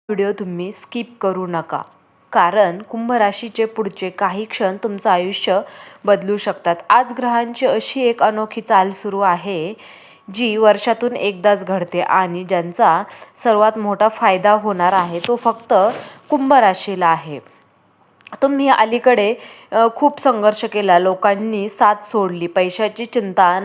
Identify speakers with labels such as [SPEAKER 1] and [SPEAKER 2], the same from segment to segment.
[SPEAKER 1] Video तुम्ही skip करू नका, कारण कुंभ राशीचे पुढचे काही क्षण तुमचं आयुष्य बदलू शकतात. आज ग्रहांची अशी एक अनोखी चाल सुरू आहे जी वर्षातून एकदाच घडते आणि ज्यांचा सर्वात मोठा फायदा होणार आहे तो फक्त कुंभ राशीला आहे. तुम्ही अलीकडे खूप संघर्ष केला, लोकांनी साथ सोडली, पैशाची चिंता,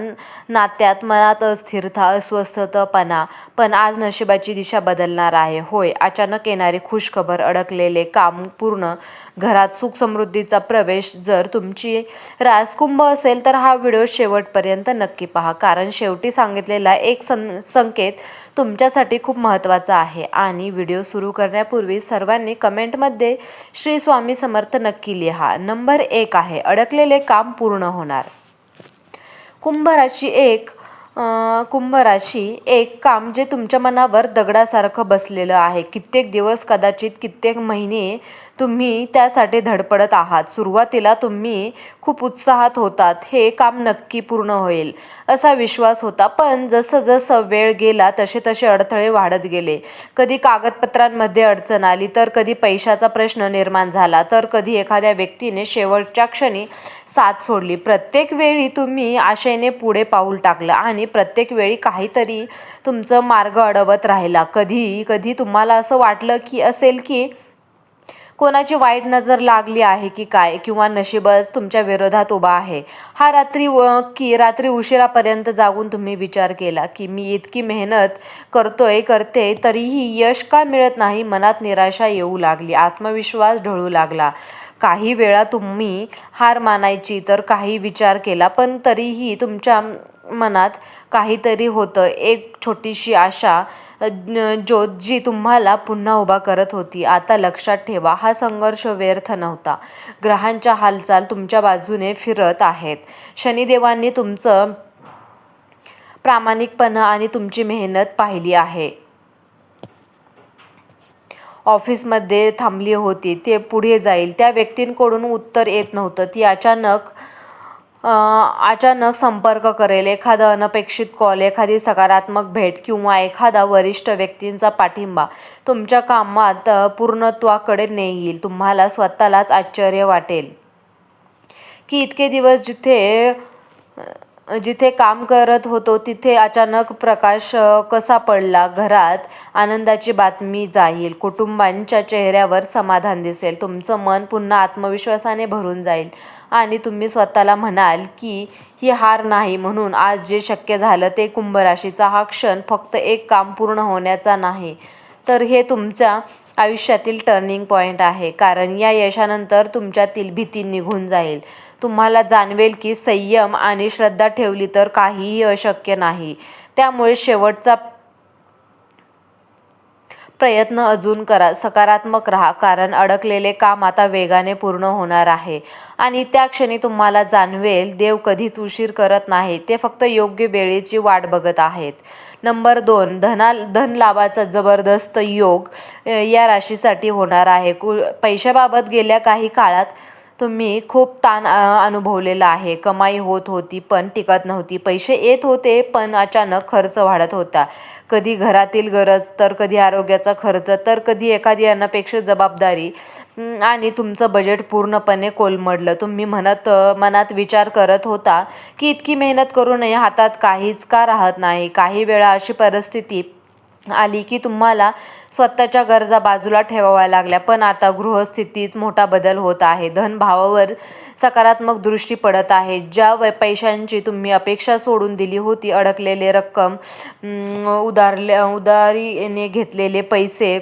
[SPEAKER 1] नात्यात मनात अस्थिरता, अस्वस्थपणा, पण आज नशिबाची दिशा बदलणार आहे. होय, अचानक येणारी खुशखबर, अडकलेले काम पूर्ण, घरात सुख समृद्धीचा प्रवेश. जर तुमची रास कुंभ असेल तर हा व्हिडिओ शेवटपर्यंत नक्की पहा, कारण शेवटी सांगितलेला एक संकेत तुमच्यासाठी खूप महत्त्वाचा आहे. आणि व्हिडिओ सुरू करण्यापूर्वी सर्वांनी कमेंटमध्ये श्री स्वामी समर्थ नक्की लिहा. नंबर 1 आहे, अडकलेले काम पूर्ण होणार. कुंभ राशी एक काम जे तुमच्या मनावर दगडासारखं बसलेलं आहे. कित्येक दिवस, कदाचित कित्येक महिने तुम्ही त्यासाठी धडपडत आहात. सुरुवातीला तुम्ही खूप उत्साहात होतात, हे काम नक्की पूर्ण होईल असा विश्वास होता. पण जसं जसं वेळ गेला तसे तसे अडथळे वाढत गेले. कधी कागदपत्रांमध्ये अडचण आली, तर कधी पैशाचा प्रश्न निर्माण झाला, तर कधी एखाद्या व्यक्तीने शेवटच्या क्षणी साथ सोडली. प्रत्येक वेळी तुम्ही आशेने पुढे पाऊल टाकलं आणि प्रत्येक वेळी काहीतरी तुमचं मार्ग अडवत राहिला. कधी कधी तुम्हाला असं वाटलं की कोणाची वाईट नजर लागली आहे की काय, किंवा नशीबच तुमच्या विरोधात उभा आहे. रात्री उशिरापर्यंत जागून तुम्ही विचार केला की मी इतकी मेहनत करते तरीही यश का मिळत नाही. मनात निराशा येऊ लागली, आत्मविश्वास ढळू लागला. काही वेळा तुम्ही हार मानायची तर काही विचार केला, पण तरीही तुमच्या मनात काहीतरी होतं, एक छोटीशी आशा, ज्योत जी तुम्हाला पुन्हा उभा करत होती. आता लक्षात ठेवा, हा संघर्ष व्यर्थ नव्हता. ग्रहांच्या हालचाल तुमच्या बाजूने फिरत आहेत. शनिदेवांनी तुमचं प्रामाणिकपणा आणि तुमची मेहनत पाहिली आहे. ऑफिसमध्ये थांबली होती ते पुढे जाईल, त्या व्यक्तींकडून उत्तर येत नव्हतं, ती अचानक संपर्क करेल. एखादा अनपेक्षित कॉल, एखादी सकारात्मक भेट किंवा एखादा वरिष्ठ व्यक्तींचा पाठिंबा तुमच्या कामात पूर्णत्वाकडे नेईल. तुम्हाला स्वतःलाच आश्चर्य वाटेल की इतके दिवस जिथे काम करत होतो तिथे अचानक प्रकाश कसा पडला. घरात आनंदाची बातमी जाईल, कुटुंबांच्या चेहऱ्यावर समाधान दिसेल, तुमचं मन पुन्हा आत्मविश्वासाने भरून जाईल आणि तुम्ही स्वतःला म्हणाल की ही हार नाही. म्हणून आज जे शक्य झालं ते कुंभ राशीचा हा क्षण फक्त एक काम पूर्ण होण्याचा नाही, तर हे तुमच्या आयुष्यातील टर्निंग पॉइंट आहे. कारण या यशानंतर तुमच्यातील भीती निघून जाईल. तुम्हाला जाणवेल की संयम आणि श्रद्धा ठेवली तर काहीही अशक्य नाही. त्यामुळे शेवटचा प्रयत्न अजून करा, सकारात्मक राहा, कारण अडकलेले काम आता वेगाने पूर्ण होणार आहे. आणि त्या क्षणी तुम्हाला जाणवेल, देव कधीच उशीर करत नाही, ते फक्त योग्य वेळेची वाट बघत आहेत. नंबर 2, धन लाभाचा जबरदस्त योग या राशीसाठी होणार आहे. पैशाबाबत गेल्या काही काळात तुम्ही खूप ताण अनुभवलेला आहे. कमाई होत होती पण टिकत नव्हती. पैसे येत होते पण अचानक खर्च वाढत होता. कधी घरातील गरज, तर कधी आरोग्याचा खर्च, तर कधी एखादी अनपेक्षित जबाबदारी, आणि तुमचं बजेट पूर्णपणे कोलमडलं. तुम्ही मनात विचार करत होता की इतकी मेहनत करूनही हातात काहीच का राहत नाही. काही वेळा अशी परिस्थिती आली की तुम्हाला स्वतःच्या गरजा बाजूला ठेवाव्या लागल्या. पण आता गृहस्थितीत मोठा बदल होत आहे. धनभावावर सकारात्मक दृष्टी पडत आहे. ज्या पैशांची तुम्ही अपेक्षा सोडून दिली होती, अडकलेले रक्कम, उधारीने घेतलेले पैसे,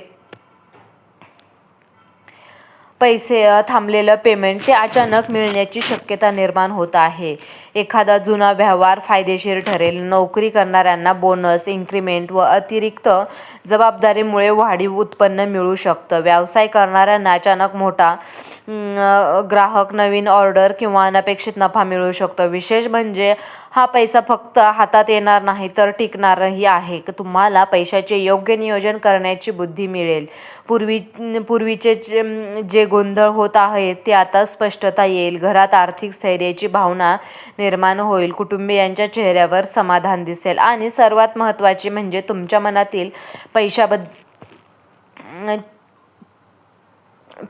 [SPEAKER 1] थांबलेलं पेमेंट, ते अचानक मिळण्याची शक्यता निर्माण होत आहे. एखादा जुना व्यवहार फायदेशीर ठरेल. नोकरी करणाऱ्यांना बोनस, इन्क्रिमेंट व अतिरिक्त जबाबदारीमुळे वाढीव उत्पन्न मिळू शकतं. व्यवसाय करणाऱ्यांना अचानक मोठा ग्राहक, नवीन ऑर्डर किंवा अनपेक्षित नफा मिळू शकतो. विशेष म्हणजे हा पैसा फक्त हातात येणार नाही तर टिकणारही आहे. तुम्हाला पैशाचे योग्य नियोजन करण्याची बुद्धी मिळेल. पूर्वीचे जे गोंधळ होत आहेत ते आता स्पष्टता येईल. घरात आर्थिक स्थैर्याची भावना निर्माण होईल. कुटुंबियांच्या चेहऱ्यावर समाधान दिसेल आणि सर्वात महत्त्वाचे म्हणजे तुमच्या मनातील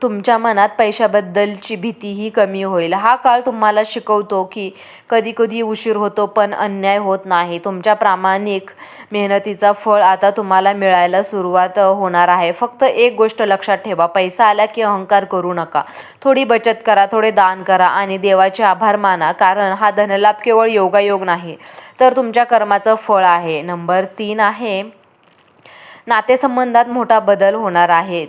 [SPEAKER 1] तुमच्या मनात पैशाबद्दलची भीतीही कमी होईल. हा काळ तुम्हाला शिकवतो की कधी कधी उशीर होतो पण अन्याय होत नाही. तुमच्या प्रामाणिक मेहनतीचा फळ आता तुम्हाला मिळायला सुरुवात होणार आहे. फक्त एक गोष्ट लक्षात ठेवा, पैसा आला की अहंकार करू नका. थोडी बचत करा, थोडे दान करा आणि देवाचे आभार माना, कारण हा धनलाभ केवळ योगायोग नाही तर तुमच्या कर्माचं फळ आहे. नंबर 3 आहे, नातेसंबंधात मोठा बदल होणार आहे.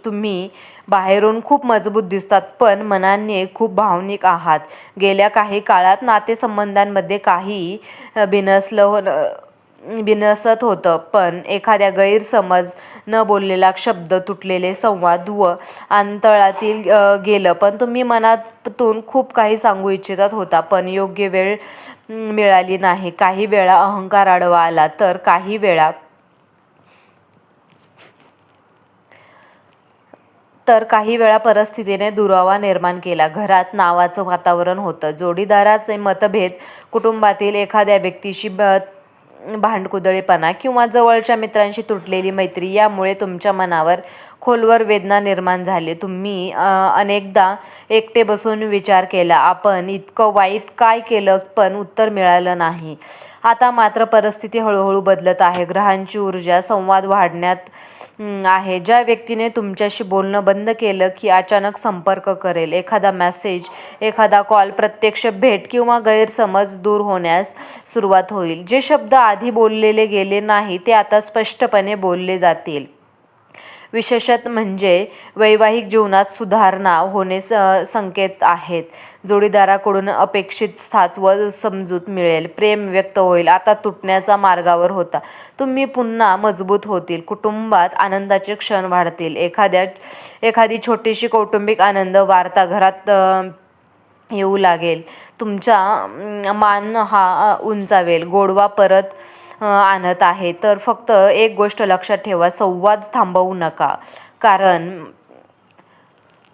[SPEAKER 1] तुम्ही बाहेरून खूप मजबूत दिसतात पण मनाने खूप भावनिक आहात. गेल्या काही काळात नातेसंबंधांमध्ये काही बिनसत होतं, पण एखाद्या गैरसमज, न बोललेला शब्द, तुटलेले संवाद व अंतराळातील गेलं. पण तुम्ही मनातून खूप काही सांगू इच्छितात होता पण योग्य वेळ मिळाली नाही. काही वेळा अहंकार आडवा आला तर काही वेळा परिस्थितीने दुरावा निर्माण केला. घरात नावाचं वातावरण होतं. जोडीदाराचे मतभेद, कुटुंबातील एखाद्या व्यक्तीशी भांडकुदळेपणा किंवा जवळच्या मित्रांशी तुटलेली मैत्री यामुळे तुमच्या मनावर खोलवर वेदना निर्माण झाली. तुम्ही अनेकदा एकटे बसून विचार केला, आपण इतकं वाईट काय केलं, पण उत्तर मिळालं नाही. आता मात्र परिस्थिती हळूहळू बदलत आहे. ग्रहांची ऊर्जा संवाद वाढण्यात आहे. ज्या व्यक्तीने तुमच्याशी बोलणं बंद केलं की अचानक संपर्क करेल. एखादा मेसेज, एखादा कॉल, प्रत्यक्ष भेट किंवा गैरसमज दूर होण्यास सुरुवात होईल. जे शब्द आधी बोललेले गेले नाही ते आता स्पष्टपणे बोलले जातील. विशेषत म्हणजे वैवाहिक जीवनात सुधारणा होणे संकेत आहेत. जोडीदाराकडून अपेक्षित साथ व समजूत मिळेल. प्रेम व्यक्त होईल. आता तुटण्याच्या मार्गावर होता तुम्ही पुन्हा मजबूत होतील. कुटुंबात आनंदाचे क्षण वाढतील. एखादी छोटीशी कौटुंबिक आनंद वार्ता घरात येऊ लागेल. तुमचा मान हा उंचावेल. गोडवा परत आणत आहे. तर फक्त एक गोष्ट लक्षात ठेवा, संवाद थांबवू नका. कारण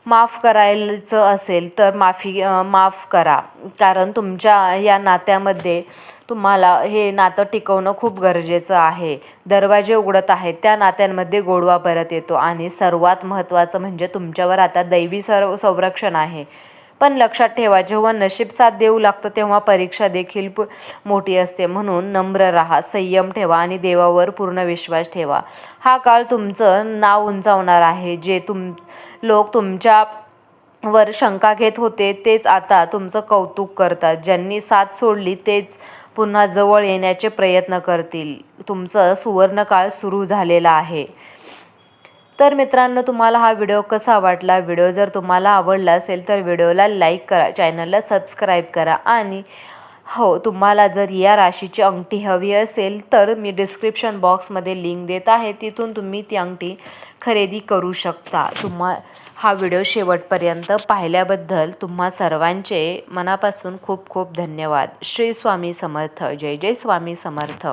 [SPEAKER 1] माफ करायचं असेल तर माफ करा. कारण तुमच्या या नात्यामध्ये तुम्हाला हे नातं टिकवणं खूप गरजेचं आहे. दरवाजे उघडत आहेत, त्या नात्यांमध्ये गोडवा परत येतो आणि सर्वात महत्त्वाचं म्हणजे तुमच्यावर आता दैवी संरक्षण आहे. पण लक्षात ठेवा, जेव्हा नशीब साथ देऊ लागतं तेव्हा परीक्षा देखील मोठी असते. म्हणून नम्र राहा, संयम ठेवा आणि देवावर पूर्ण विश्वास ठेवा. हा काळ तुमचं नाव उंचावणार आहे. जे लोक तुमच्यावर शंका घेत होते तेच आता तुमचं कौतुक करतात. ज्यांनी साथ सोडली तेच पुन्हा जवळ येण्याचे प्रयत्न करतील. तुमचं सुवर्णकाळ सुरू झालेला आहे. तर मित्रांनो, तुम्हाला हा व्हिडिओ कसा वाटला? व्हिडिओ जर तुम्हाला आवडला असेल तर व्हिडिओला लाईक करा, चॅनलला सबस्क्राईब करा आणि हो, तुम्हाला जर या राशीची अंगठी हवी असेल तर मी डिस्क्रिप्शन बॉक्समध्ये लिंक देत आहे, तिथून तुम्ही ती अंगठी खरेदी करू शकता. हा व्हिडिओ शेवटपर्यंत पाहिल्याबद्दल तुम्हा सर्वांचे मनापासून खूप खूप धन्यवाद. श्री स्वामी समर्थ. जय जय स्वामी समर्थ.